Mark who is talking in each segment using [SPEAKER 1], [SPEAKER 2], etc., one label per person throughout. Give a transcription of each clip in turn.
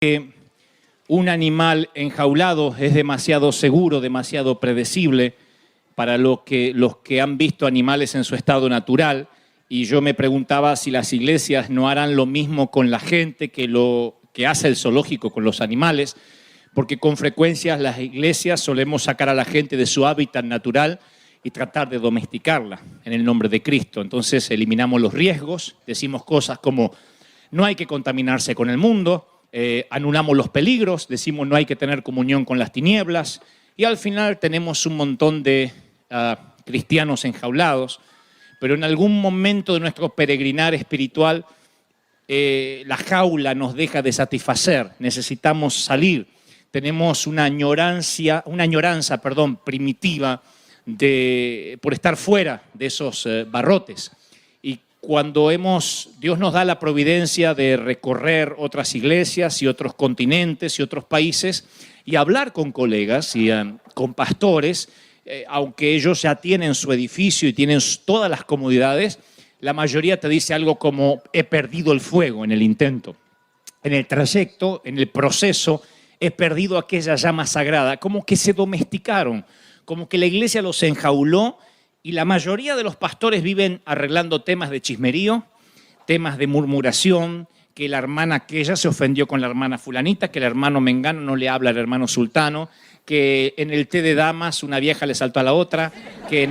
[SPEAKER 1] que un animal enjaulado es demasiado seguro, demasiado predecible para los que han visto animales en su estado natural. Y yo me preguntaba si las iglesias no harán lo mismo con la gente que hace el zoológico con los animales, porque con frecuencia las iglesias solemos sacar a la gente de su hábitat natural y tratar de domesticarla en el nombre de Cristo. Entonces eliminamos los riesgos, decimos cosas como no hay que contaminarse con el mundo, anulamos los peligros, decimos no hay que tener comunión con las tinieblas, y al final tenemos un montón de cristianos enjaulados, pero en algún momento de nuestro peregrinar espiritual la jaula nos deja de satisfacer, necesitamos salir, tenemos una añoranza primitiva por estar fuera de esos barrotes. Y cuando Dios nos da la providencia de recorrer otras iglesias y otros continentes y otros países y hablar con colegas y con pastores, aunque ellos ya tienen su edificio y tienen todas las comodidades, la mayoría te dice algo como he perdido el fuego en el intento, en el trayecto, en el proceso, he perdido aquella llama sagrada, como que se domesticaron, como que la iglesia los enjauló y la mayoría de los pastores viven arreglando temas de chismerío, temas de murmuración, que la hermana aquella se ofendió con la hermana fulanita, que el hermano mengano no le habla al hermano sultano, que en el té de damas una vieja le saltó a la otra, que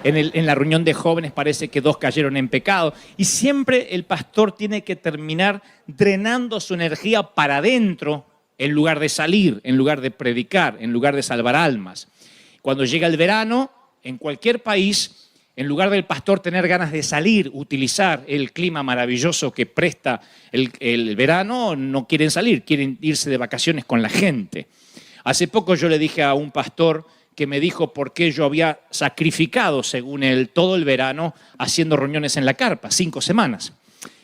[SPEAKER 1] en la reunión de jóvenes parece que dos cayeron en pecado. Y siempre el pastor tiene que terminar drenando su energía para adentro en lugar de salir, en lugar de predicar, en lugar de salvar almas. Cuando llega el verano, en cualquier país, en lugar del pastor tener ganas de salir, utilizar el clima maravilloso que presta el verano, no quieren salir, quieren irse de vacaciones con la gente. Hace poco yo le dije a un pastor que me dijo por qué yo había sacrificado, según él, todo el verano haciendo reuniones en la carpa, 5 semanas.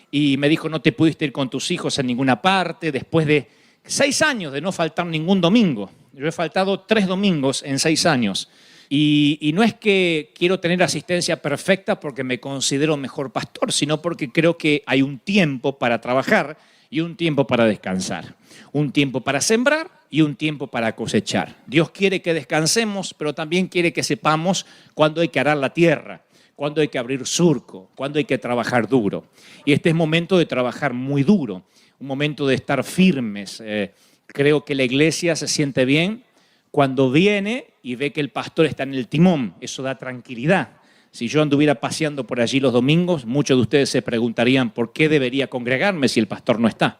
[SPEAKER 1] Y me dijo, no te pudiste ir con tus hijos a ninguna parte, después de 6 años de no faltar ningún domingo. Yo he faltado 3 domingos en 6 años. Y no es que quiero tener asistencia perfecta porque me considero mejor pastor, sino porque creo que hay un tiempo para trabajar y un tiempo para descansar. Un tiempo para sembrar y un tiempo para cosechar. Dios quiere que descansemos, pero también quiere que sepamos cuándo hay que arar la tierra, cuándo hay que abrir surco, cuándo hay que trabajar duro. Y este es momento de trabajar muy duro, un momento de estar firmes. Creo que la iglesia se siente bien cuando viene y ve que el pastor está en el timón. Eso da tranquilidad. Si yo anduviera paseando por allí los domingos, muchos de ustedes se preguntarían por qué debería congregarme si el pastor no está.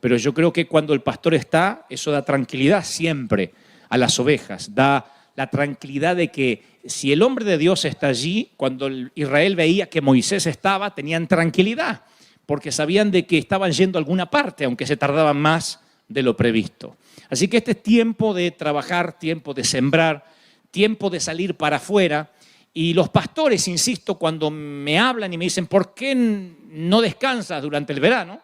[SPEAKER 1] Pero yo creo que cuando el pastor está, eso da tranquilidad siempre a las ovejas. Da la tranquilidad de que si el hombre de Dios está allí, cuando Israel veía que Moisés estaba, tenían tranquilidad, porque sabían de que estaban yendo a alguna parte, aunque se tardaban más de lo previsto. Así que este es tiempo de trabajar, tiempo de sembrar, tiempo de salir para afuera. Y los pastores, insisto, cuando me hablan y me dicen, ¿por qué no descansas durante el verano?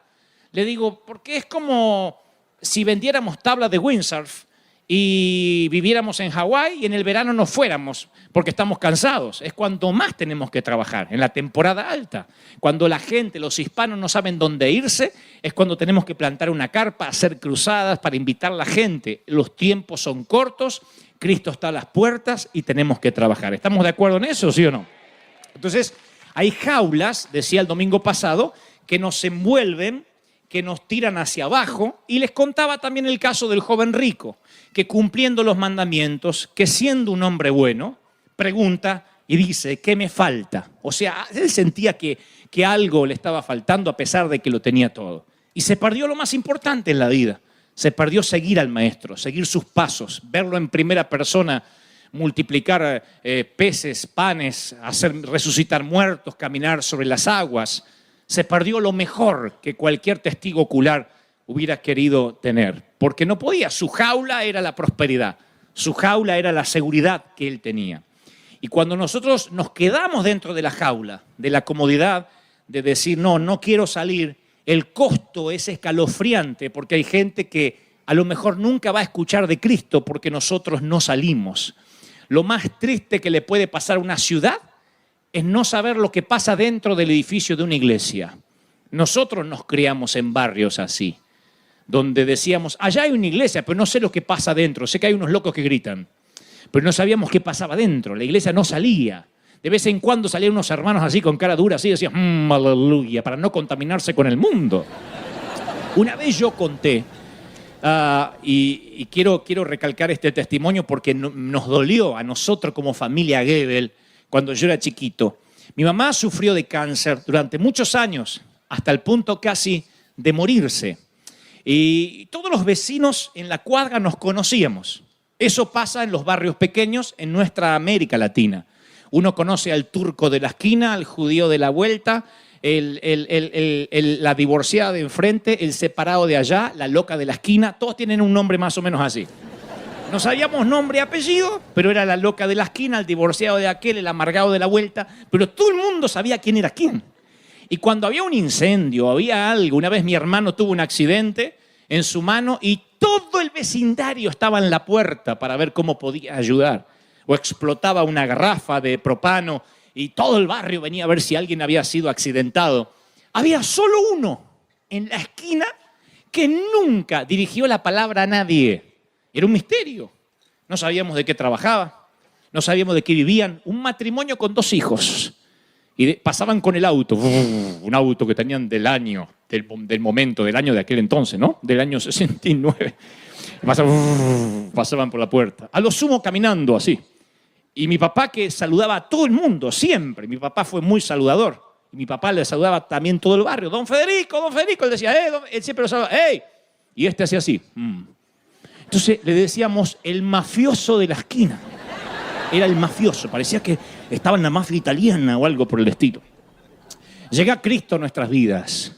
[SPEAKER 1] Le digo, porque es como si vendiéramos tablas de windsurf y viviéramos en Hawái y en el verano no fuéramos porque estamos cansados. Es cuando más tenemos que trabajar, en la temporada alta. Cuando la gente, los hispanos no saben dónde irse, es cuando tenemos que plantar una carpa, hacer cruzadas para invitar a la gente. Los tiempos son cortos, Cristo está a las puertas y tenemos que trabajar. ¿Estamos de acuerdo en eso, sí o no? Entonces, hay jaulas, decía el domingo pasado, que nos envuelven, que nos tiran hacia abajo, y les contaba también el caso del joven rico, que cumpliendo los mandamientos, que siendo un hombre bueno, pregunta y dice, ¿qué me falta? O sea, él sentía que algo le estaba faltando a pesar de que lo tenía todo. Y se perdió lo más importante en la vida, se perdió seguir al maestro, seguir sus pasos, verlo en primera persona, multiplicar peces, panes, hacer resucitar muertos, caminar sobre las aguas. Se perdió lo mejor que cualquier testigo ocular hubiera querido tener, porque no podía. Su jaula era la prosperidad, su jaula era la seguridad que él tenía. Y cuando nosotros nos quedamos dentro de la jaula, de la comodidad, de decir, no quiero salir, el costo es escalofriante, porque hay gente que a lo mejor nunca va a escuchar de Cristo porque nosotros no salimos. Lo más triste que le puede pasar a una ciudad es no saber lo que pasa dentro del edificio de una iglesia. Nosotros nos criamos en barrios así, donde decíamos, allá hay una iglesia, pero no sé lo que pasa adentro. Sé que hay unos locos que gritan, pero no sabíamos qué pasaba adentro. La iglesia no salía. De vez en cuando salían unos hermanos así con cara dura, así decían, aleluya, para no contaminarse con el mundo. Una vez yo conté, y quiero recalcar este testimonio porque nos dolió a nosotros como familia Gebel cuando yo era chiquito. Mi mamá sufrió de cáncer durante muchos años, hasta el punto casi de morirse. Y todos los vecinos en la cuadra nos conocíamos. Eso pasa en los barrios pequeños en nuestra América Latina. Uno conoce al turco de la esquina, al judío de la vuelta, la divorciada de enfrente, el separado de allá, la loca de la esquina. Todos tienen un nombre más o menos así. No sabíamos nombre y apellido, pero era la loca de la esquina, el divorciado de aquel, el amargado de la vuelta. Pero todo el mundo sabía quién era quién. Y cuando había un incendio, había algo, una vez mi hermano tuvo un accidente en su mano y todo el vecindario estaba en la puerta para ver cómo podía ayudar. O explotaba una garrafa de propano y todo el barrio venía a ver si alguien había sido accidentado. Había solo uno en la esquina que nunca dirigió la palabra a nadie. Era un misterio. No sabíamos de qué trabajaba, no sabíamos de qué vivían. Un matrimonio con 2 hijos. Y pasaban con el auto, un auto que tenían del año, del momento, del año de aquel entonces, ¿no? Del año 69. Pasaban por la puerta. A lo sumo caminando así. Y mi papá que saludaba a todo el mundo, siempre. Mi papá fue muy saludador. Y mi papá le saludaba también todo el barrio. Don Federico. Él decía, él siempre lo saludaba, ¡hey! Y este hacía así. Entonces le decíamos el mafioso de la esquina. Era el mafioso, parecía que estaba en la mafia italiana o algo por el estilo. Llega Cristo a nuestras vidas.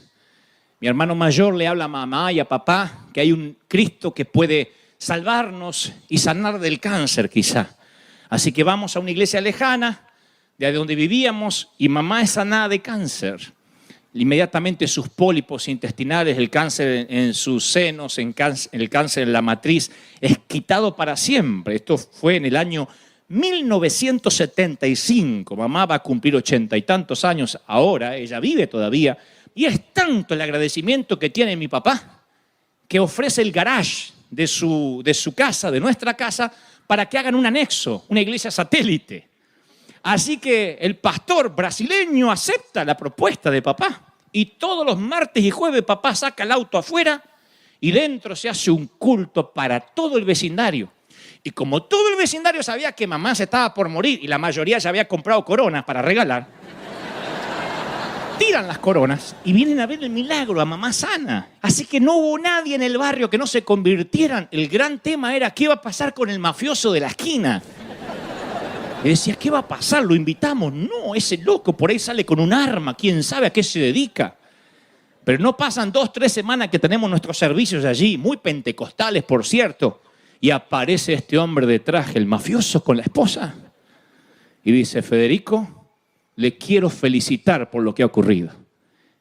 [SPEAKER 1] Mi hermano mayor le habla a mamá y a papá que hay un Cristo que puede salvarnos y sanar del cáncer quizá. Así que vamos a una iglesia lejana, de donde vivíamos, y mamá es sanada de cáncer. Inmediatamente sus pólipos intestinales, el cáncer en sus senos, el cáncer en la matriz, es quitado para siempre. Esto fue en el año 1975. Mamá va a cumplir 80 y tantos años ahora, ella vive todavía. Y es tanto el agradecimiento que tiene mi papá, que ofrece el garage de su casa, de nuestra casa, para que hagan un anexo, una iglesia satélite. Así que el pastor brasileño acepta la propuesta de papá. Y todos los martes y jueves papá saca el auto afuera y dentro se hace un culto para todo el vecindario. Y como todo el vecindario sabía que mamá se estaba por morir y la mayoría ya había comprado coronas para regalar, tiran las coronas y vienen a ver el milagro, a mamá sana. Así que no hubo nadie en el barrio que no se convirtieran. El gran tema era qué iba a pasar con el mafioso de la esquina. Y decía, ¿qué va a pasar? ¿Lo invitamos? No, ese loco por ahí sale con un arma, quién sabe a qué se dedica. Pero no pasan 2, 3 semanas que tenemos nuestros servicios allí, muy pentecostales, por cierto, y aparece este hombre de traje, el mafioso, con la esposa. Y dice, Federico, le quiero felicitar por lo que ha ocurrido.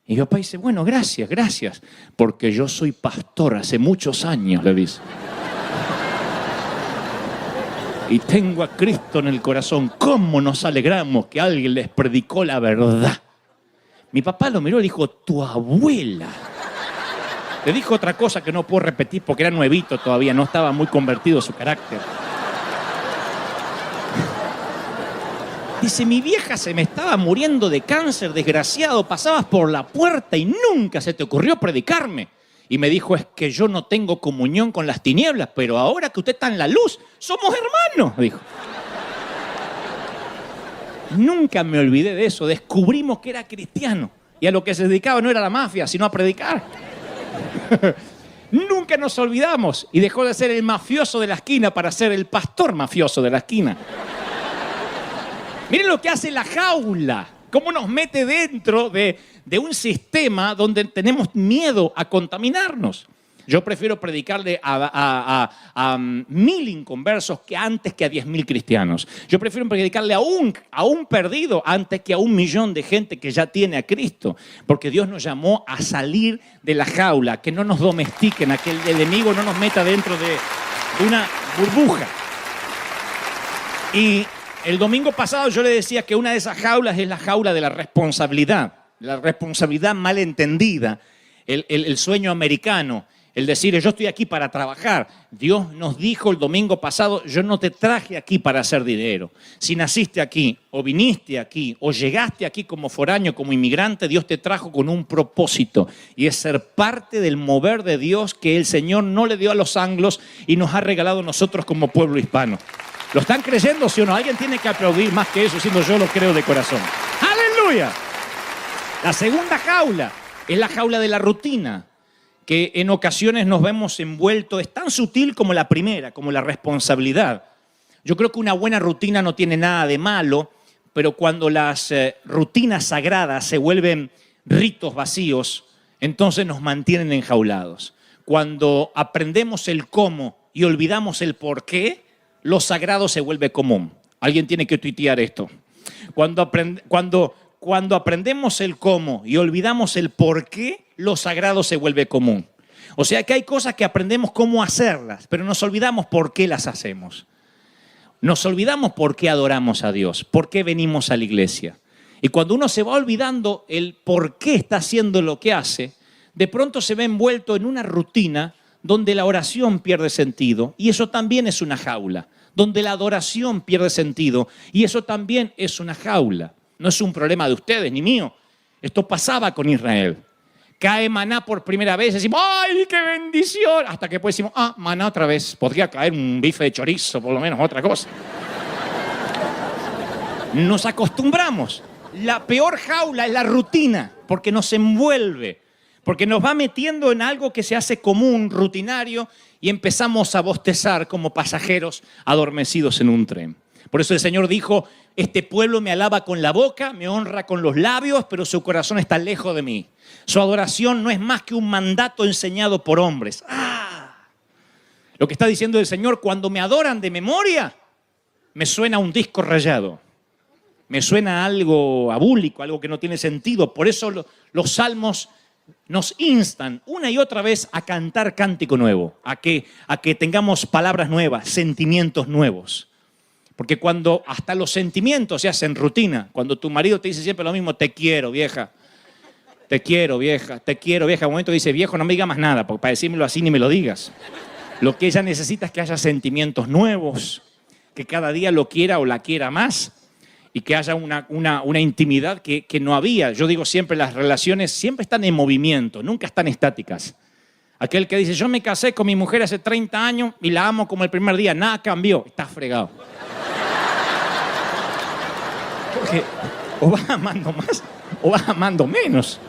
[SPEAKER 1] Y mi papá dice, bueno, gracias, porque yo soy pastor hace muchos años, le dice. Y tengo a Cristo en el corazón. ¿Cómo nos alegramos que alguien les predicó la verdad? Mi papá lo miró y dijo, tu abuela. Le dijo otra cosa que no puedo repetir porque era nuevito todavía, no estaba muy convertido su carácter. Dice, mi vieja se me estaba muriendo de cáncer, desgraciado, pasabas por la puerta y nunca se te ocurrió predicarme. Y me dijo, es que yo no tengo comunión con las tinieblas, pero ahora que usted está en la luz, somos hermanos, dijo. Nunca me olvidé de eso, descubrimos que era cristiano. Y a lo que se dedicaba no era la mafia, sino a predicar. Nunca nos olvidamos y dejó de ser el mafioso de la esquina para ser el pastor mafioso de la esquina. Miren lo que hace la jaula, cómo nos mete dentro de un sistema donde tenemos miedo a contaminarnos. Yo prefiero predicarle a 1000 inconversos que antes que a 10.000 cristianos. Yo prefiero predicarle a un perdido antes que a 1 millón de gente que ya tiene a Cristo. Porque Dios nos llamó a salir de la jaula, que no nos domestiquen, a que el enemigo no nos meta dentro de una burbuja. Y el domingo pasado yo le decía que una de esas jaulas es la jaula de la responsabilidad mal entendida, el sueño americano. El decir, yo estoy aquí para trabajar. Dios nos dijo el domingo pasado, yo no te traje aquí para hacer dinero. Si naciste aquí, o viniste aquí, o llegaste aquí como foráneo, como inmigrante, Dios te trajo con un propósito. Y es ser parte del mover de Dios que el Señor no le dio a los anglos y nos ha regalado a nosotros como pueblo hispano. ¿Lo están creyendo, sí o no? Alguien tiene que aplaudir más que eso, siendo yo lo creo de corazón. ¡Aleluya! La segunda jaula es la jaula de la rutina, que en ocasiones nos vemos envueltos, es tan sutil como la primera, como la responsabilidad. Yo creo que una buena rutina no tiene nada de malo, pero cuando las rutinas sagradas se vuelven ritos vacíos, entonces nos mantienen enjaulados. Cuando aprendemos el cómo y olvidamos el por qué, lo sagrado se vuelve común. Alguien tiene que tuitear esto. Cuando aprendemos el cómo y olvidamos el por qué, lo sagrado se vuelve común. O sea que hay cosas que aprendemos cómo hacerlas, pero nos olvidamos por qué las hacemos. Nos olvidamos por qué adoramos a Dios, por qué venimos a la iglesia. Y cuando uno se va olvidando el por qué está haciendo lo que hace, de pronto se ve envuelto en una rutina donde la oración pierde sentido, y eso también es una jaula. Donde la adoración pierde sentido, y eso también es una jaula. No es un problema de ustedes ni mío. Esto pasaba con Israel. Cae maná por primera vez, decimos, ¡ay, qué bendición! Hasta que después decimos, maná otra vez. Podría caer un bife de chorizo, por lo menos, otra cosa. Nos acostumbramos. La peor jaula es la rutina, porque nos envuelve, porque nos va metiendo en algo que se hace común, rutinario, y empezamos a bostezar como pasajeros adormecidos en un tren. Por eso el Señor dijo, este pueblo me alaba con la boca, me honra con los labios, pero su corazón está lejos de mí. Su adoración no es más que un mandato enseñado por hombres. Lo que está diciendo el Señor, cuando me adoran de memoria, me suena un disco rayado. Me suena algo abúlico, algo que no tiene sentido. Por eso los salmos nos instan una y otra vez a cantar cántico nuevo, a que tengamos palabras nuevas, sentimientos nuevos. Porque cuando hasta los sentimientos se hacen rutina, cuando tu marido te dice siempre lo mismo, te quiero, vieja, te quiero, vieja, te quiero, vieja. Un momento dice, viejo, no me digas más nada, porque para decírmelo así ni me lo digas. Lo que ella necesita es que haya sentimientos nuevos, que cada día lo quiera o la quiera más y que haya una intimidad que no había. Yo digo siempre, las relaciones siempre están en movimiento, nunca están estáticas. Aquel que dice, yo me casé con mi mujer hace 30 años y la amo como el primer día, nada cambió, está fregado. Porque o vas amando más o vas amando menos.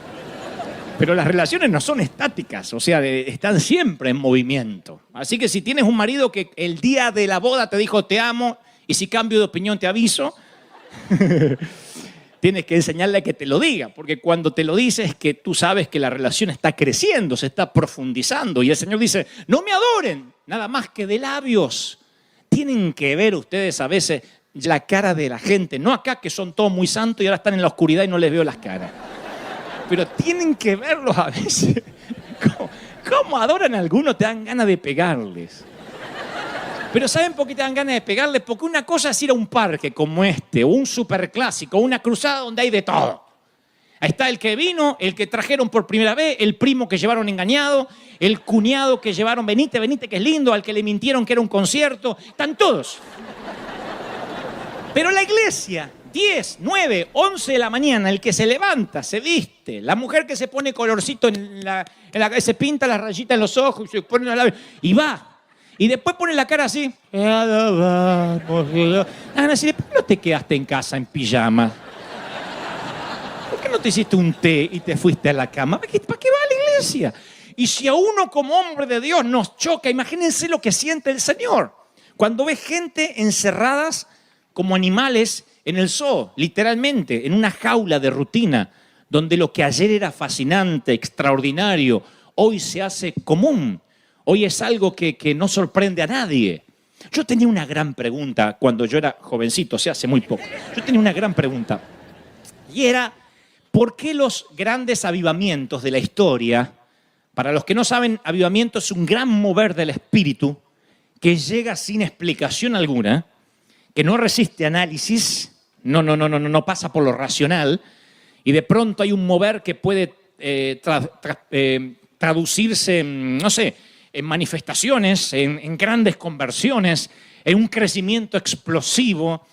[SPEAKER 1] Pero las relaciones no son estáticas, o sea, están siempre en movimiento. Así que si tienes un marido que el día de la boda te dijo te amo y si cambio de opinión te aviso, tienes que enseñarle a que te lo diga, porque cuando te lo dice es que tú sabes que la relación está creciendo, se está profundizando. Y el Señor dice, no me adoren, nada más que de labios. Tienen que ver ustedes a veces la cara de la gente, no acá que son todos muy santos y ahora están en la oscuridad y no les veo las caras. Pero tienen que verlos a veces. ¿Cómo adoran a algunos? Te dan ganas de pegarles. Pero ¿saben por qué te dan ganas de pegarles? Porque una cosa es ir a un parque como este, o un superclásico, o una cruzada donde hay de todo. Ahí está el que vino, el que trajeron por primera vez, el primo que llevaron engañado, el cuñado que llevaron, venite, que es lindo, al que le mintieron que era un concierto. Están todos. Pero la iglesia, 10, 9, 11 de la mañana, el que se levanta, se viste, la mujer que se pone colorcito se pinta las rayitas en los ojos, se pone la labio, y va. Y después pone la cara así. ¿Por qué no te quedaste en casa en pijama? ¿Por qué no te hiciste un té y te fuiste a la cama? ¿Para qué va a la iglesia? Y si a uno como hombre de Dios nos choca, imagínense lo que siente el Señor. Cuando ve gente encerradas como animales en el zoo, literalmente, en una jaula de rutina, donde lo que ayer era fascinante, extraordinario, hoy se hace común. Hoy es algo que no sorprende a nadie. Yo tenía una gran pregunta cuando yo era jovencito, o sea, hace muy poco. Yo tenía una gran pregunta. Y era, ¿por qué los grandes avivamientos de la historia? Para los que no saben, avivamiento es un gran mover del espíritu que llega sin explicación alguna, que no resiste análisis, no pasa por lo racional, y de pronto hay un mover que puede traducirse en, no sé, en manifestaciones, en grandes conversiones, en un crecimiento explosivo.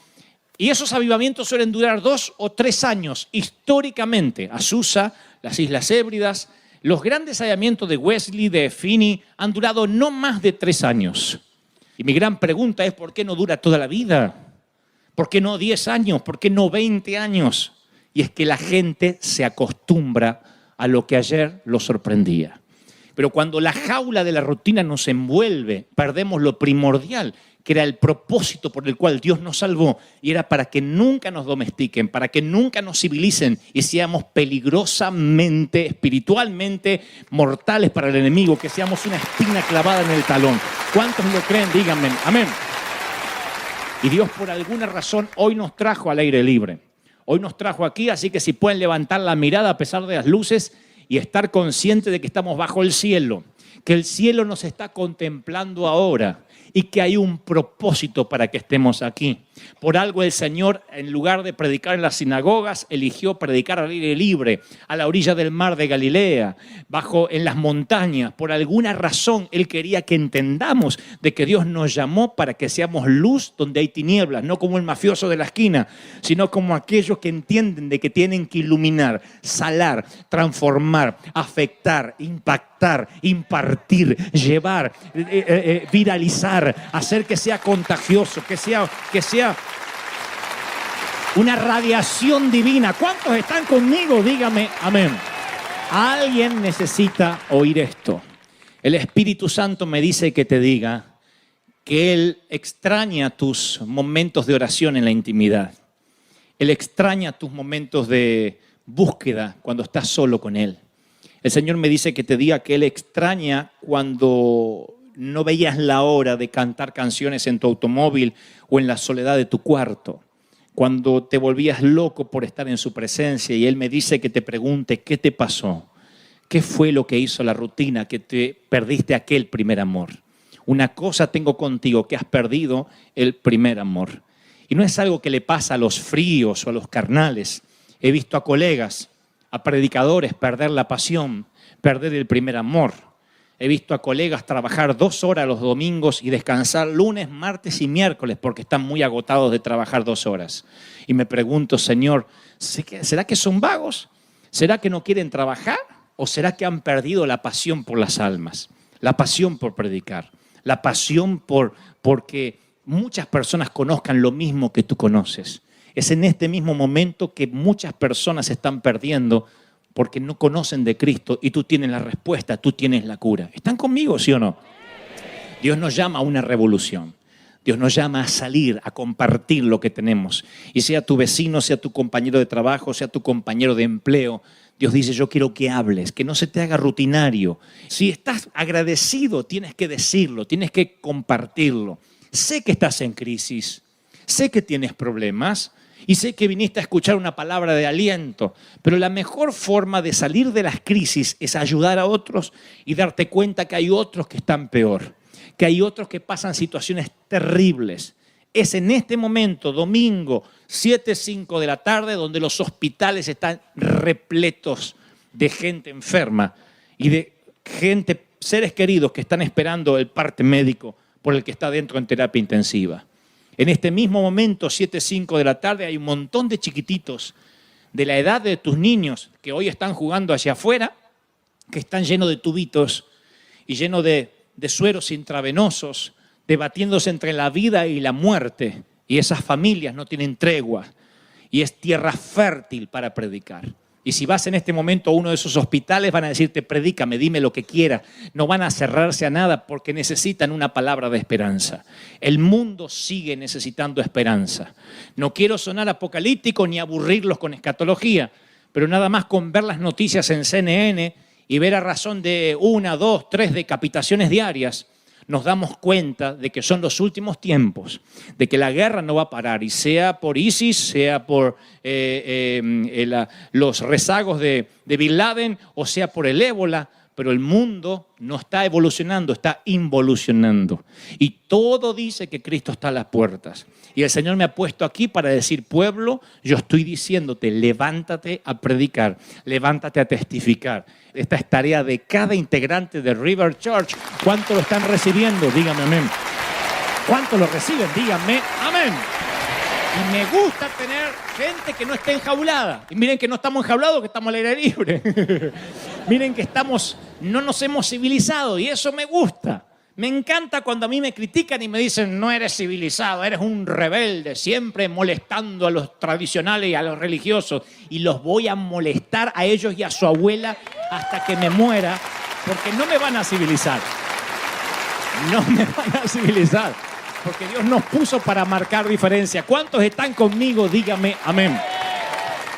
[SPEAKER 1] Y esos avivamientos suelen durar 2 o 3 años. Históricamente, Azusa, las Islas Hébridas, los grandes avivamientos de Wesley, de Finney, han durado no más de 3 años. Y mi gran pregunta es, ¿por qué no dura toda la vida? ¿Por qué no 10 años? ¿Por qué no 20 años? Y es que la gente se acostumbra a lo que ayer lo sorprendía. Pero cuando la jaula de la rutina nos envuelve, perdemos lo primordial, que era el propósito por el cual Dios nos salvó, y era para que nunca nos domestiquen, para que nunca nos civilicen y seamos peligrosamente, espiritualmente mortales para el enemigo, que seamos una espina clavada en el talón. ¿Cuántos lo creen? Díganme, amén. Y Dios por alguna razón hoy nos trajo al aire libre. Hoy nos trajo aquí, así que si pueden levantar la mirada a pesar de las luces y estar conscientes de que estamos bajo el cielo, que el cielo nos está contemplando ahora y que hay un propósito para que estemos aquí. Por algo el Señor, en lugar de predicar en las sinagogas, eligió predicar al aire libre, a la orilla del mar de Galilea, en las montañas. Por alguna razón Él quería que entendamos de que Dios nos llamó para que seamos luz donde hay tinieblas, no como el mafioso de la esquina, sino como aquellos que entienden de que tienen que iluminar, salar, transformar, afectar, impactar, impartir, llevar, viralizar, hacer que sea contagioso, que sea una radiación divina. ¿Cuántos están conmigo? Dígame amén. Alguien necesita oír esto. El Espíritu Santo me dice que te diga que Él extraña tus momentos de oración en la intimidad. Él extraña tus momentos de búsqueda cuando estás solo con Él. El Señor me dice que te diga que Él extraña cuando no veías la hora de cantar canciones en tu automóvil o en la soledad de tu cuarto, cuando te volvías loco por estar en su presencia. Y Él me dice que te pregunte, ¿qué te pasó? ¿Qué fue lo que hizo la rutina que te perdiste aquel primer amor? Una cosa tengo contigo, que has perdido el primer amor. Y no es algo que le pasa a los fríos o a los carnales. He visto a colegas, a predicadores perder la pasión, perder el primer amor. He visto a colegas trabajar 2 horas los domingos y descansar lunes, martes y miércoles porque están muy agotados de trabajar 2 horas. Y me pregunto, Señor, ¿será que son vagos? ¿Será que no quieren trabajar? ¿O será que han perdido la pasión por las almas? La pasión por predicar, la pasión porque muchas personas conozcan lo mismo que tú conoces. Es en este mismo momento que muchas personas se están perdiendo porque no conocen de Cristo y tú tienes la respuesta, tú tienes la cura. ¿Están conmigo, sí o no? Dios nos llama a una revolución. Dios nos llama a salir, a compartir lo que tenemos. Y sea tu vecino, sea tu compañero de trabajo, sea tu compañero de empleo, Dios dice, yo quiero que hables, que no se te haga rutinario. Si estás agradecido, tienes que decirlo, tienes que compartirlo. Sé que estás en crisis, sé que tienes problemas, y sé que viniste a escuchar una palabra de aliento, pero la mejor forma de salir de las crisis es ayudar a otros y darte cuenta que hay otros que están peor, que hay otros que pasan situaciones terribles. Es en este momento, domingo, 7:05 de la tarde, donde los hospitales están repletos de gente enferma y de gente, seres queridos que están esperando el parte médico por el que está dentro en terapia intensiva. En este mismo momento, 7:05 de la tarde, hay un montón de chiquititos de la edad de tus niños que hoy están jugando hacia afuera, que están llenos de tubitos y llenos de sueros intravenosos, debatiéndose entre la vida y la muerte. Y esas familias no tienen tregua y es tierra fértil para predicar. Y si vas en este momento a uno de esos hospitales, van a decirte, predícame, dime lo que quieras. No van a cerrarse a nada porque necesitan una palabra de esperanza. El mundo sigue necesitando esperanza. No quiero sonar apocalíptico ni aburrirlos con escatología, pero nada más con ver las noticias en CNN y ver a razón de 1, 2, 3 decapitaciones diarias, nos damos cuenta de que son los últimos tiempos, de que la guerra no va a parar, y sea por ISIS, sea por los rezagos de Bin Laden, o sea por el ébola, pero el mundo no está evolucionando, está involucionando. Y todo dice que Cristo está a las puertas. Y el Señor me ha puesto aquí para decir, pueblo, yo estoy diciéndote, levántate a predicar, levántate a testificar. Esta es tarea de cada integrante de River Church. ¿Cuánto lo están recibiendo? Dígame amén. ¿Cuánto lo reciben? Díganme amén. Y me gusta tener gente que no esté enjaulada. Y miren que no estamos enjaulados, que estamos al aire libre. Miren que no nos hemos civilizado y eso me gusta. Me encanta cuando a mí me critican y me dicen, no eres civilizado, eres un rebelde, siempre molestando a los tradicionales y a los religiosos. Y los voy a molestar a ellos y a su abuela hasta que me muera, porque no me van a civilizar. No me van a civilizar, porque Dios nos puso para marcar diferencia. ¿Cuántos están conmigo? Dígame amén.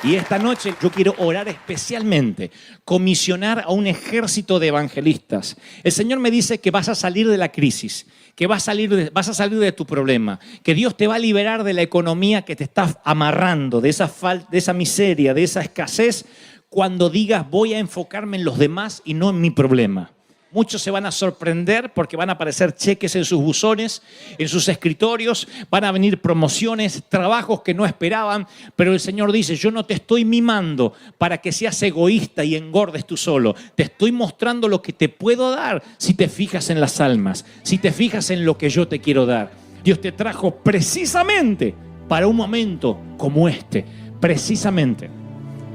[SPEAKER 1] Y esta noche yo quiero orar especialmente, comisionar a un ejército de evangelistas. El Señor me dice que vas a salir de la crisis, que vas a salir de tu problema, que Dios te va a liberar de la economía que te está amarrando, de esa miseria, de esa escasez, cuando digas voy a enfocarme en los demás y no en mi problema. Muchos se van a sorprender porque van a aparecer cheques en sus buzones, en sus escritorios, van a venir promociones, trabajos que no esperaban, pero el Señor dice, yo no te estoy mimando para que seas egoísta y engordes tú solo. Te estoy mostrando lo que te puedo dar si te fijas en las almas, si te fijas en lo que yo te quiero dar. Dios te trajo precisamente para un momento como este, precisamente.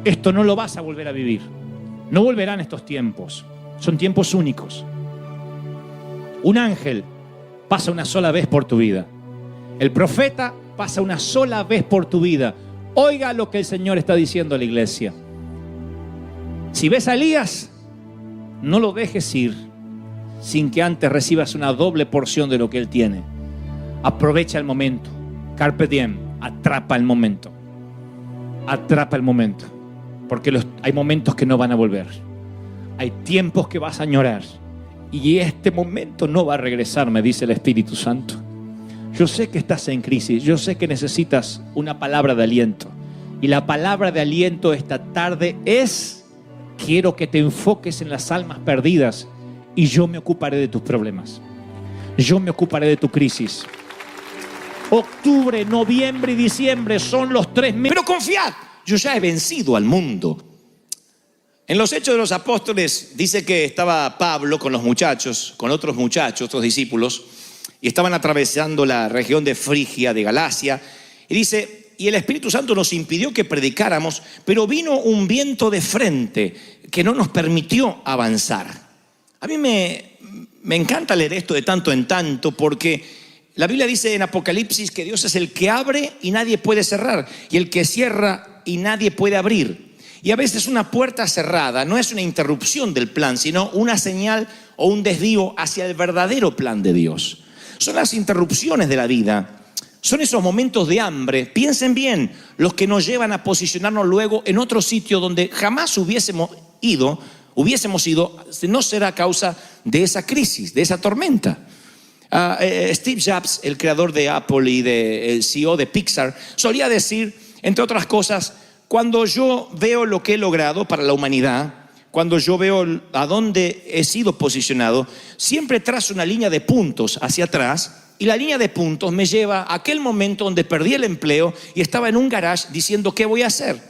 [SPEAKER 1] Esto no lo vas a volver a vivir. No volverán estos tiempos. Son tiempos únicos. Un ángel pasa una sola vez por tu vida. El profeta pasa una sola vez por tu vida. Oiga lo que el Señor está diciendo a la iglesia. Si ves a Elías, no lo dejes ir sin que antes recibas una doble porción de lo que él tiene. Aprovecha el momento. Carpe diem. Atrapa el momento. Atrapa el momento. Porque hay momentos que no van a volver. Hay tiempos que vas a añorar y este momento no va a regresar, me dice el Espíritu Santo. Yo sé que estás en crisis, yo sé que necesitas una palabra de aliento. Y la palabra de aliento esta tarde es, quiero que te enfoques en las almas perdidas y yo me ocuparé de tus problemas. Yo me ocuparé de tu crisis. Octubre, noviembre y diciembre son los 3 meses.
[SPEAKER 2] Pero confiad, yo ya he vencido al mundo. En los Hechos de los Apóstoles dice que estaba Pablo con los muchachos, con otros muchachos, otros discípulos, y estaban atravesando la región de Frigia, de Galacia, y dice, y el Espíritu Santo nos impidió que predicáramos, pero vino un viento de frente que no nos permitió avanzar. A mí me encanta leer esto de tanto en tanto, porque la Biblia dice en Apocalipsis que Dios es el que abre y nadie puede cerrar, y el que cierra y nadie puede abrir. Y a veces una puerta cerrada no es una interrupción del plan, sino una señal o un desvío hacia el verdadero plan de Dios. Son las interrupciones de la vida, son esos momentos de hambre, piensen bien, los que nos llevan a posicionarnos luego en otro sitio donde jamás hubiésemos ido, no será causa de esa crisis, de esa tormenta. Steve Jobs, el creador de Apple y el CEO de Pixar, solía decir, entre otras cosas, cuando yo veo lo que he logrado para la humanidad, cuando yo veo a dónde he sido posicionado, siempre trazo una línea de puntos hacia atrás y la línea de puntos me lleva a aquel momento donde perdí el empleo y estaba en un garage diciendo ¿qué voy a hacer?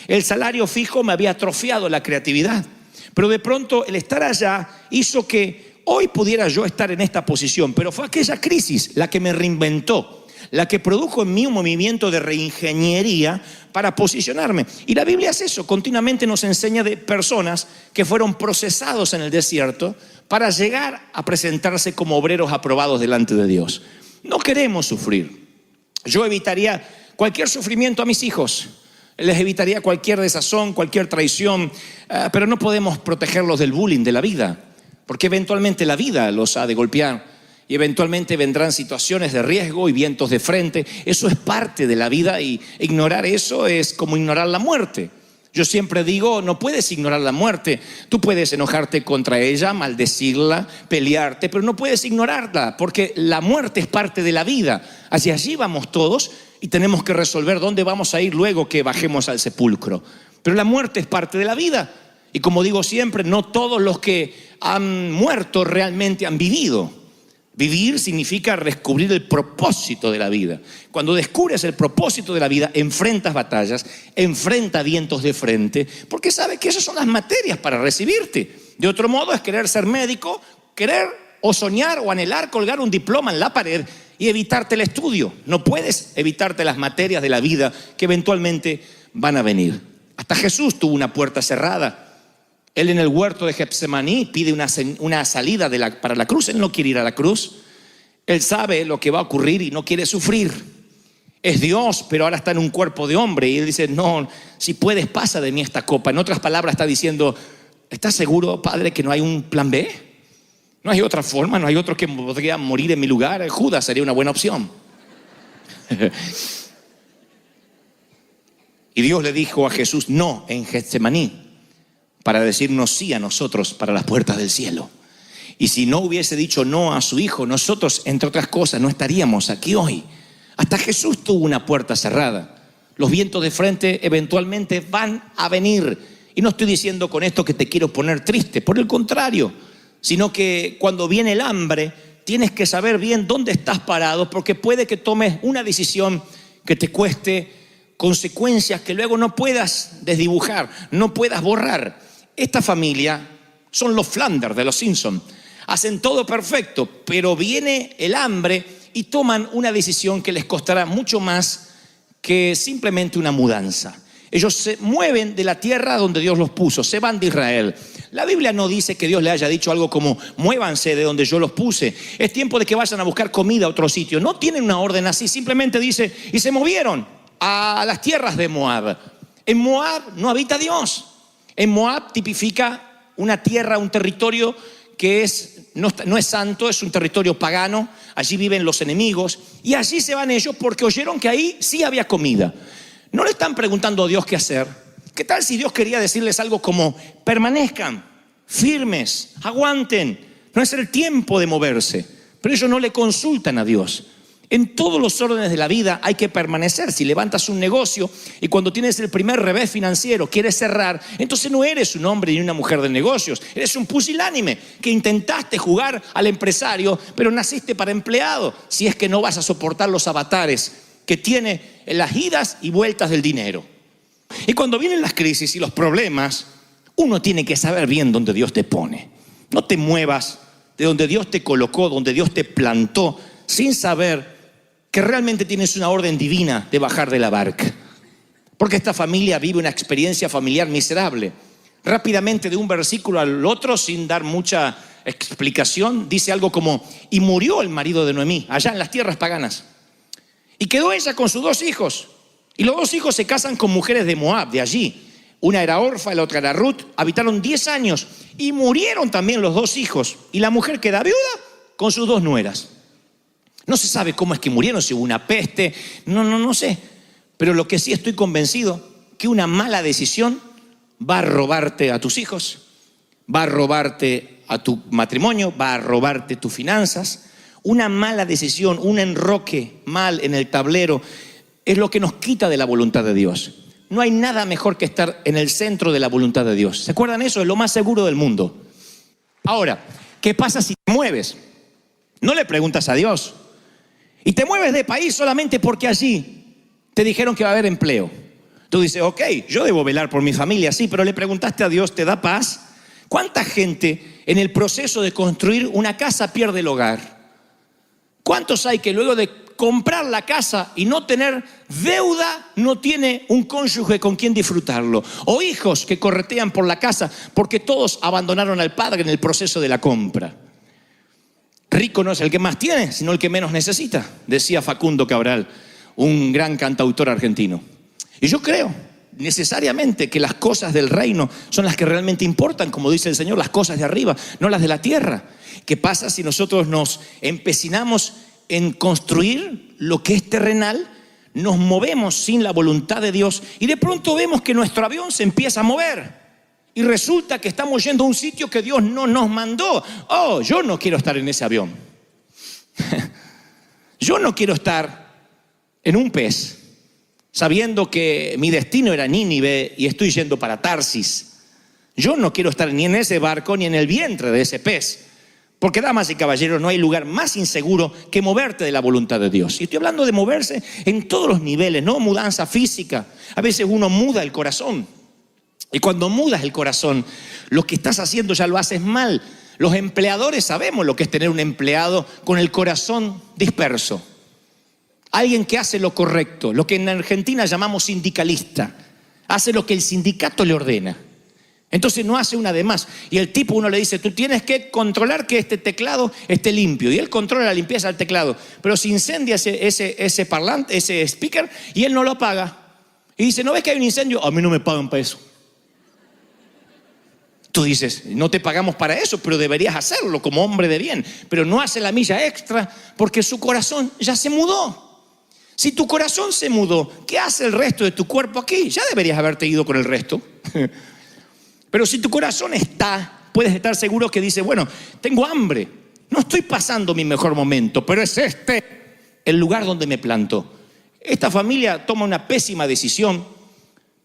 [SPEAKER 2] El salario fijo me había atrofiado la creatividad, pero de pronto el estar allá hizo que hoy pudiera yo estar en esta posición, pero fue aquella crisis la que me reinventó, la que produjo en mí un movimiento de reingeniería para posicionarme. Y la Biblia es eso, continuamente nos enseña de personas que fueron procesados en el desierto para llegar a presentarse como obreros aprobados delante de Dios. No queremos sufrir. Yo evitaría cualquier sufrimiento a mis hijos, les evitaría cualquier desazón, cualquier traición, pero no podemos protegerlos del bullying de la vida, porque eventualmente la vida los ha de golpear. Y eventualmente vendrán situaciones de riesgo y vientos de frente. Eso es parte de la vida y ignorar eso es como ignorar la muerte. Yo siempre digo, no puedes ignorar la muerte. Tú puedes enojarte contra ella, maldecirla, pelearte, pero no puedes ignorarla porque la muerte es parte de la vida. Hacia allí vamos todos y tenemos que resolver dónde vamos a ir luego que bajemos al sepulcro. Pero la muerte es parte de la vida. Y como digo siempre, no todos los que han muerto realmente han vivido. Vivir significa descubrir el propósito de la vida. Cuando descubres el propósito de la vida, enfrentas batallas, enfrentas vientos de frente, porque sabes que esas son las materias para recibirte. De otro modo es querer ser médico, querer o soñar o anhelar colgar un diploma en la pared y evitarte el estudio. No puedes evitarte las materias de la vida que eventualmente van a venir. Hasta Jesús tuvo una puerta cerrada. Él en el huerto de Getsemaní pide una salida para la cruz. Él no quiere ir a la cruz. Él sabe lo que va a ocurrir y no quiere sufrir. Es Dios, pero ahora está en un cuerpo de hombre. Y él dice, no, si puedes, pasa de mí esta copa. En otras palabras está diciendo, ¿estás seguro, Padre, que no hay un plan B? ¿No hay otra forma? ¿No hay otro que podría morir en mi lugar? Judas sería una buena opción. Y Dios le dijo a Jesús no en Getsemaní, para decirnos sí a nosotros para las puertas del cielo. Y si no hubiese dicho no a su hijo, nosotros, entre otras cosas, no estaríamos aquí hoy. Hasta Jesús tuvo una puerta cerrada. Los vientos de frente eventualmente van a venir. Y no estoy diciendo con esto que te quiero poner triste, por el contrario, sino que cuando viene el hambre, tienes que saber bien dónde estás parado, porque puede que tomes una decisión que te cueste consecuencias que luego no puedas desdibujar, no puedas borrar. Esta familia son los Flanders de los Simpsons. Hacen todo perfecto, pero viene el hambre y toman una decisión que les costará mucho más que simplemente una mudanza. Ellos se mueven de la tierra donde Dios los puso, se van de Israel. La Biblia no dice que Dios le haya dicho algo como muévanse de donde yo los puse. Es tiempo de que vayan a buscar comida a otro sitio. No tienen una orden así, simplemente dice y se movieron a las tierras de Moab. En Moab no habita Dios. En Moab tipifica una tierra, un territorio que no es santo, es un territorio pagano. Allí viven los enemigos y allí se van ellos porque oyeron que ahí sí había comida. No le están preguntando a Dios qué hacer. ¿Qué tal si Dios quería decirles algo como permanezcan, firmes, aguanten? No es el tiempo de moverse, pero ellos no le consultan a Dios. En todos los órdenes de la vida hay que permanecer. Si levantas un negocio y cuando tienes el primer revés financiero quieres cerrar, entonces no eres un hombre ni una mujer de negocios. Eres un pusilánime que intentaste jugar al empresario, pero naciste para empleado. Si es que no vas a soportar los avatares que tiene las idas y vueltas del dinero. Y cuando vienen las crisis y los problemas, uno tiene que saber bien dónde Dios te pone. No te muevas de donde Dios te colocó, donde Dios te plantó, sin saber que realmente tienes una orden divina de bajar de la barca. Porque esta familia vive una experiencia familiar miserable. Rápidamente de un versículo al otro, sin dar mucha explicación, dice algo como, y murió el marido de Noemí, allá en las tierras paganas. Y quedó ella con sus 2 hijos. Y los 2 hijos se casan con mujeres de Moab, de allí. Una era Orfa y la otra era Ruth. Habitaron 10 años y murieron también los 2 hijos. Y la mujer queda viuda con sus 2 nueras. No se sabe cómo es que murieron, si hubo una peste, no sé. Pero lo que sí estoy convencido, que una mala decisión va a robarte a tus hijos, va a robarte a tu matrimonio, va a robarte tus finanzas. Una mala decisión, un enroque mal en el tablero, es lo que nos quita de la voluntad de Dios. No hay nada mejor que estar en el centro de la voluntad de Dios. ¿Se acuerdan eso? Es lo más seguro del mundo. Ahora, ¿qué pasa si te mueves? No le preguntas a Dios. Y te mueves de país solamente porque allí te dijeron que va a haber empleo. Tú dices, ok, yo debo velar por mi familia, sí, pero le preguntaste a Dios, ¿te da paz? ¿Cuánta gente en el proceso de construir una casa pierde el hogar? ¿Cuántos hay que luego de comprar la casa y no tener deuda, no tiene un cónyuge con quien disfrutarlo? O hijos que corretean por la casa porque todos abandonaron al padre en el proceso de la compra. Rico no es el que más tiene, sino el que menos necesita, decía Facundo Cabral, un gran cantautor argentino. Y yo creo necesariamente que las cosas del reino son las que realmente importan, como dice el Señor, las cosas de arriba, no las de la tierra. ¿Qué pasa si nosotros nos empecinamos en construir lo que es terrenal, nos movemos sin la voluntad de Dios y de pronto vemos que nuestro avión se empieza a mover? Y resulta que estamos yendo a un sitio que Dios no nos mandó. Oh, yo no quiero estar en ese avión. Yo no quiero estar en un pez, sabiendo que mi destino era Nínive y estoy yendo para Tarsis. Yo no quiero estar ni en ese barco ni en el vientre de ese pez. Porque, damas y caballeros, no hay lugar más inseguro que moverte de la voluntad de Dios. Y estoy hablando de moverse en todos los niveles, no mudanza física. A veces uno muda el corazón. Y cuando mudas el corazón, lo que estás haciendo ya lo haces mal. Los empleadores sabemos lo que es tener un empleado con el corazón disperso. Alguien que hace lo correcto, lo que en Argentina llamamos sindicalista. Hace lo que el sindicato le ordena. Entonces no hace una de más. Y el tipo, uno le dice, tú tienes que controlar que este teclado esté limpio. Y él controla la limpieza del teclado. Pero se incendia ese parlante, ese speaker, y él no lo apaga. Y dice, ¿no ves que hay un incendio? A mí no me pagan para eso. Tú dices, no te pagamos para eso, pero deberías hacerlo como hombre de bien. Pero no hace la milla extra porque su corazón ya se mudó. Si tu corazón se mudó, ¿qué hace el resto de tu cuerpo aquí? Ya deberías haberte ido con el resto. Pero si tu corazón puedes estar seguro que dice, bueno, tengo hambre, no estoy pasando mi mejor momento, pero es este el lugar donde me planto. Esta familia toma una pésima decisión,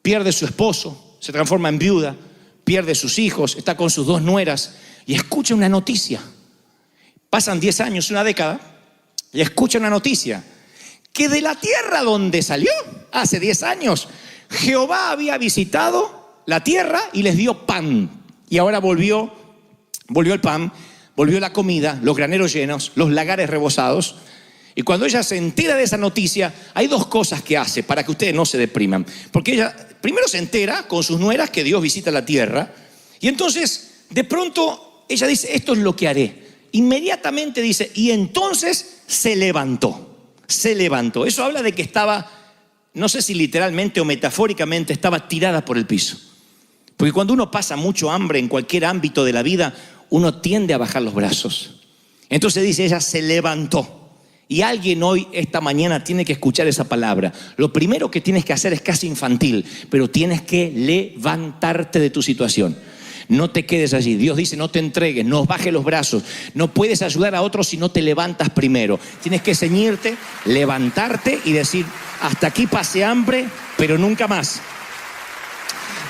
[SPEAKER 2] pierde su esposo, se transforma en viuda, pierde sus hijos, está con sus 2 nueras y escucha una noticia. Pasan 10 años, una década, y escucha una noticia, que de la tierra donde salió, hace 10 años, Jehová había visitado la tierra y les dio pan. Y ahora volvió el pan, volvió la comida, los graneros llenos, los lagares rebosados. Y cuando ella se entera de esa noticia, hay 2 cosas que hace para que ustedes no se depriman. Porque ella primero se entera con sus nueras que Dios visita la tierra. Y entonces, de pronto, ella dice, esto es lo que haré. Inmediatamente dice, y entonces se levantó. Se levantó. Eso habla de que estaba, no sé si literalmente o metafóricamente, estaba tirada por el piso. Porque cuando uno pasa mucho hambre en cualquier ámbito de la vida, uno tiende a bajar los brazos. Entonces dice, ella se levantó. Y alguien hoy, esta mañana, tiene que escuchar esa palabra. Lo primero que tienes que hacer es casi infantil, pero tienes que levantarte de tu situación. No te quedes allí. Dios dice, no te entregues, no bajes los brazos. No puedes ayudar a otros si no te levantas primero. Tienes que ceñirte, levantarte y decir, hasta aquí pasé hambre, pero nunca más.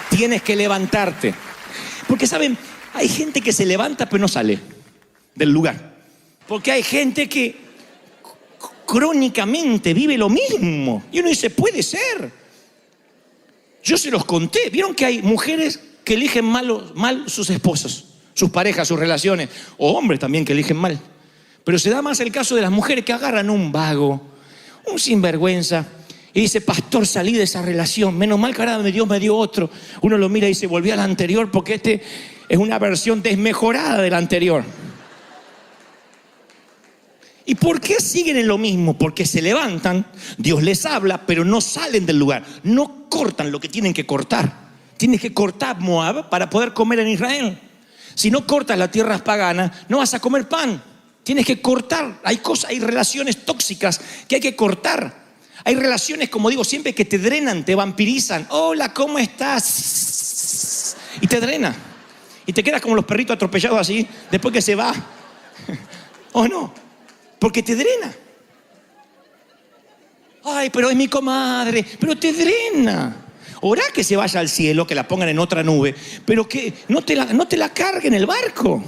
[SPEAKER 2] Tienes que levantarte. Porque, ¿saben? Hay gente que se levanta pero no sale del lugar. Porque hay gente que crónicamente vive lo mismo. Y uno dice, puede ser. Yo se los conté. ¿Vieron que hay mujeres que eligen mal sus esposos, sus parejas, sus relaciones? O hombres también que eligen mal. Pero se da más el caso de las mujeres que agarran un vago, un sinvergüenza, y dice, pastor, salí de esa relación. Menos mal que ahora Dios me dio otro. Uno lo mira y dice, volví a la anterior porque este es una versión desmejorada de la anterior. ¿Y por qué siguen en lo mismo? Porque se levantan, Dios les habla, pero no salen del lugar. No cortan lo que tienen que cortar. Tienes que cortar Moab para poder comer en Israel. Si no cortas las tierras paganas, no vas a comer pan. Tienes que cortar. Hay relaciones tóxicas que hay que cortar. Hay relaciones, como digo siempre, que te drenan, te vampirizan. Hola, ¿cómo estás? Y te drena. Y te quedas como los perritos atropellados así, después que se va. ¿O no? Porque te drena. Ay, pero es mi comadre. Pero te drena. Orá que se vaya al cielo, que la pongan en otra nube, pero que no te la carguen el barco.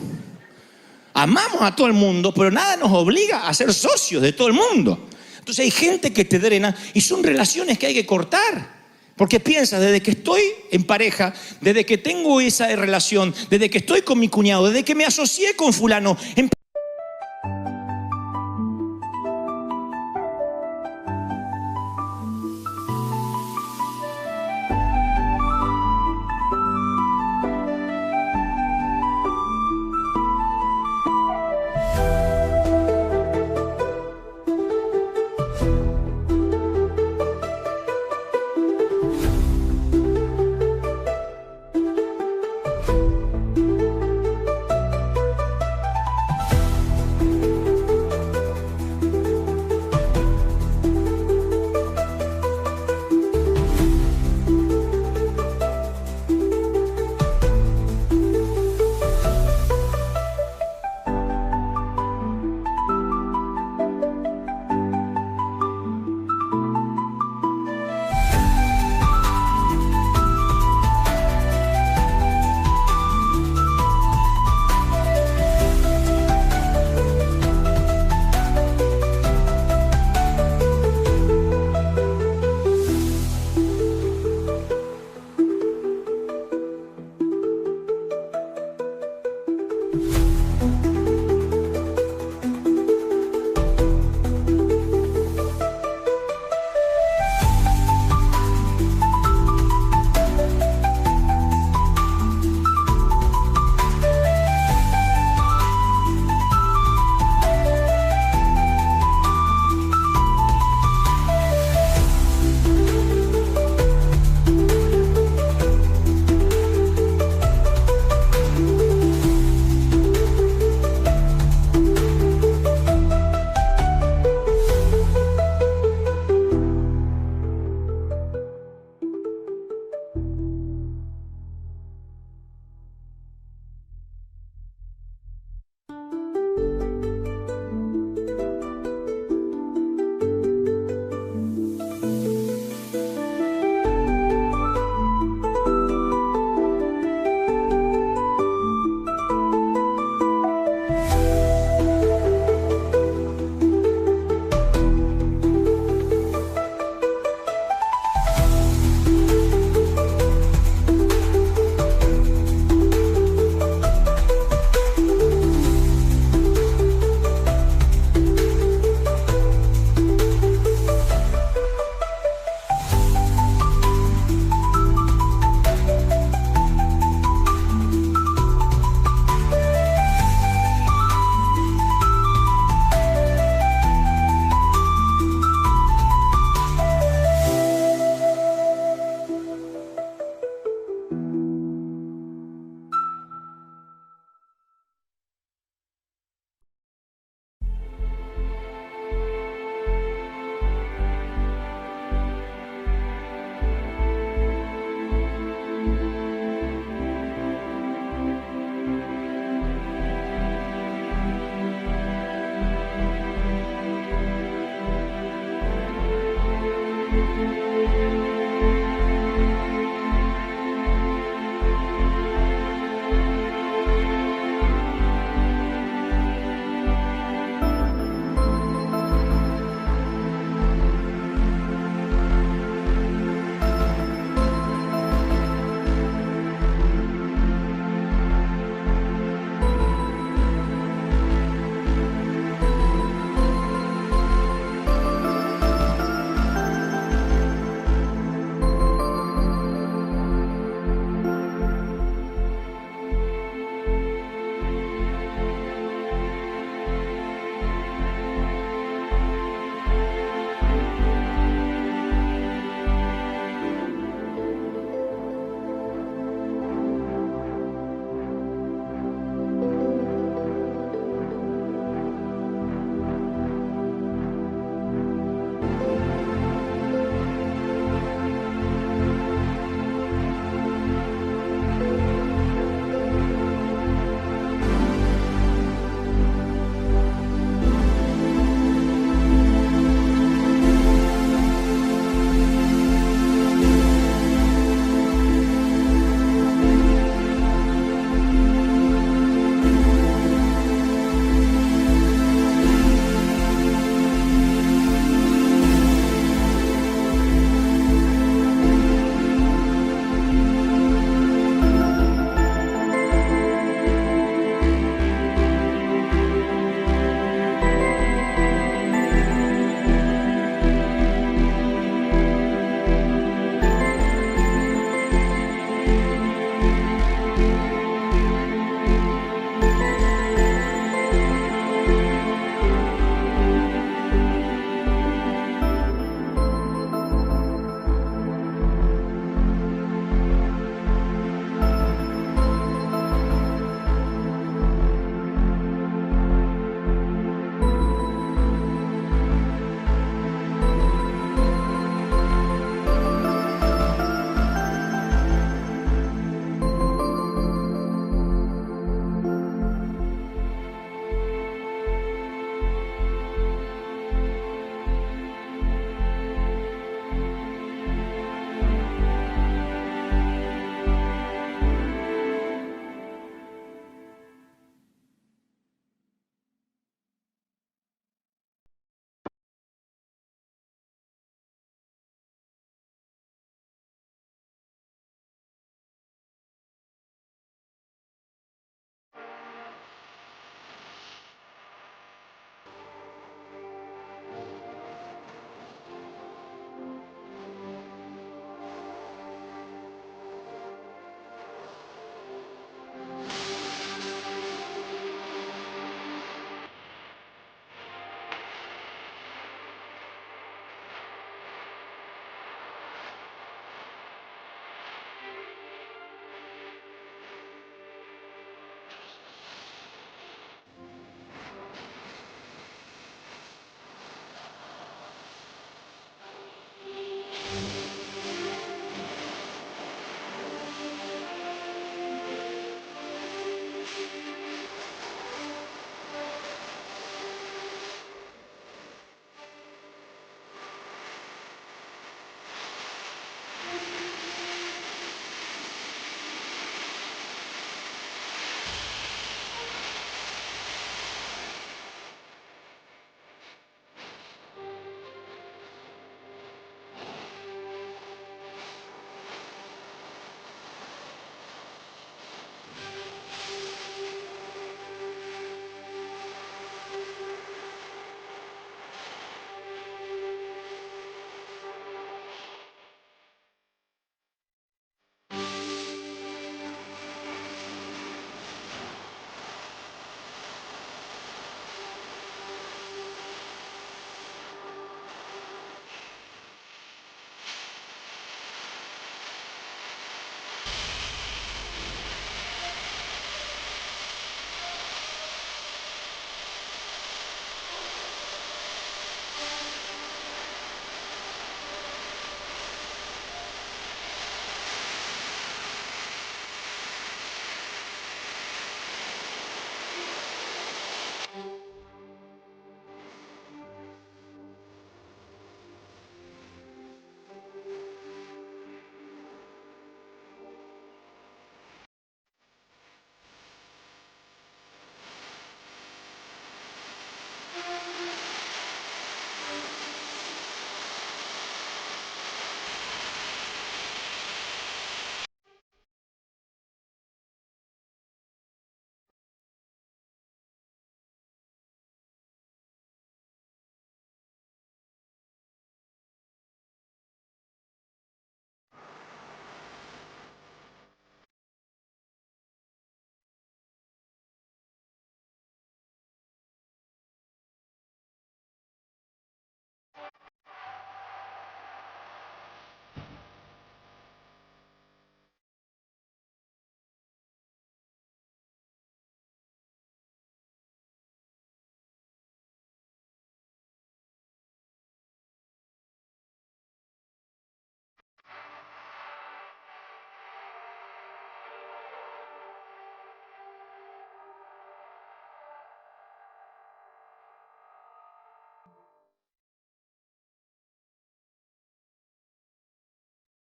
[SPEAKER 2] Amamos a todo el mundo, pero nada nos obliga a ser socios de todo el mundo. Entonces hay gente que te drena y son relaciones que hay que cortar. Porque piensas, desde que estoy en pareja, desde que tengo esa relación, desde que estoy con mi cuñado, desde que me asocié con fulano,